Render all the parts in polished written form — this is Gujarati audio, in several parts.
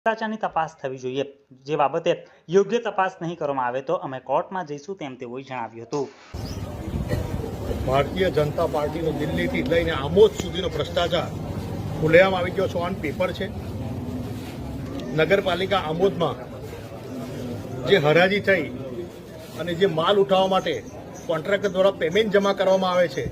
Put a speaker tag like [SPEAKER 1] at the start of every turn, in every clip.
[SPEAKER 1] ભ્રષ્ટાચારની તપાસ થવી જોઈએ, જે બાબતે યોગ્ય તપાસ નહીં કરવામાં આવે તો અમે કોર્ટમાં જઈશું તેમ તેઓએ જણાવ્યું હતું.
[SPEAKER 2] ભારતીય જનતા પાર્ટીનો દિલ્હીથી લઈને આમોદ સુધીનો ભ્રષ્ટાચાર ખુલ્લેઆમ આવી ગયો છે. ઓન પેપર છે. નગરપાલિકા આમોદમાં જે હરાજી થઈ અને જે માલ ઉઠાવવા માટે કોન્ટ્રાક્ટર દ્વારા પેમેન્ટ જમા કરવામાં આવે છે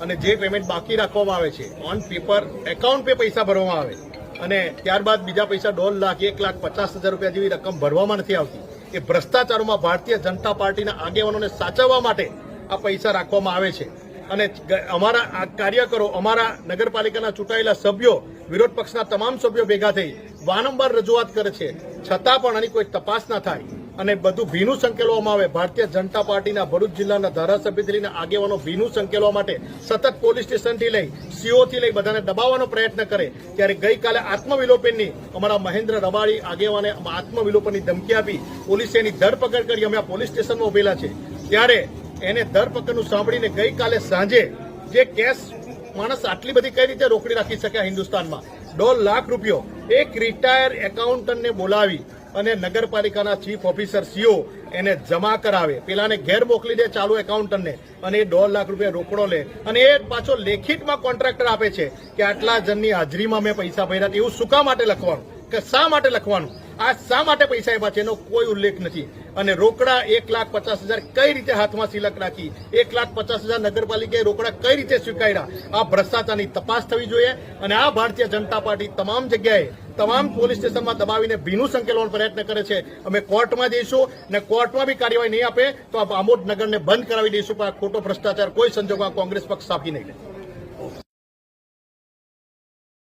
[SPEAKER 2] અને જે પેમેન્ટ બાકી રાખવામાં આવે છે, ઓન પેપર એકાઉન્ટ પે પૈસા ભરવામાં આવે અને ત્યારબાદ બીજા પૈસા 1.5 લાખ 1,50,000 રૂપિયા જેવી રકમ ભરવામાં નથી આવતી. એ ભ્રષ્ટાચારોમાં ભારતીય જનતા પાર્ટીના આગેવાનોને સાચવવા માટે આ પૈસા રાખવામાં આવે છે અને અમારા આ કાર્યકરો, અમારા નગરપાલિકાના ચૂંટાયેલા સભ્યો, વિરોધ પક્ષના તમામ સભ્યો ભેગા થઈ વારંવાર રજૂઆત કરે છે, છતાં પણ આની કોઈ તપાસ ના થાય અને બધું ભીનું સંકેલવામાં આવે. ભારતીય જનતા પાર્ટીના ભરૂચ જિલ્લાના ધારાસભ્યથી લઈને આગેવાનો ભીનું સંકેલવા માટે સતત પોલીસ સ્ટેશનથી લઈ સીઓથી લઈ બધાને દબાવવાનો પ્રયત્ન કરે. ત્યારે ગઈકાલે આત્મવિલોપનની અમારા મહેન્દ્ર રબારી આગેવાને આત્મવિલોપનની ધમકી આપી પોલીસે એની ધરપકડ કરી. અમે આ પોલીસ સ્ટેશનમાં ઉભેલા છે ત્યારે એને ધરપકડનું સાંભળીને ગઈકાલે સાંજે જે કેશ માણસ આટલી બધી કઈ રીતે રોકડી રાખી શકે હિન્દુસ્તાનમાં, 1.5 લાખ રૂપિયો એક રિટાયર એકાઉન્ટન્ટને બોલાવી અને નગરપાલિકાના ચીફ ઓફિસર સીઓ એને જમા કરાવે, પેલાને ઘેર મોકલી દે ચાલુ એકાઉન્ટન્ટને અને એ 1.5 લાખ રૂપિયા રોકડો લે અને એ પાછો લેખિતમાં કોન્ટ્રાક્ટર આપે છે કે આટલા જણની હાજરીમાં મેં પૈસા ભર્યા. એવું શું કામ માટે લખવાનું, કે શા માટે લખવાનું, આ શા માટે પૈસા આપ્યા છે એનો કોઈ ઉલ્લેખ નથી. અને રોકડા 1,50,000 કઈ રીતે હાથમાં સિલક રાખી, 1,50,000 નગરપાલિકાએ રોકડા કઈ રીતે સ્વીકાર્યા, આ ભ્રષ્ટાચારની તપાસ થવી જોઈએ. અને આ ભારતીય જનતા પાર્ટી તમામ જગ્યાએ તમામ પોલીસ સ્ટેશનમાં દબાવીને ભીનું સંકેલવાનો પ્રયત્ન કરે છે. અમે કોર્ટમાં જઈશું અને કોર્ટમાં બી કાર્યવાહી નહીં આપે તો આ આમોદ નગરને બંધ કરાવી દઈશું. પણ આ ખોટો ભ્રષ્ટાચાર કોઈ સંજોગોમાં કોંગ્રેસ પક્ષ સાફી નહીં લે.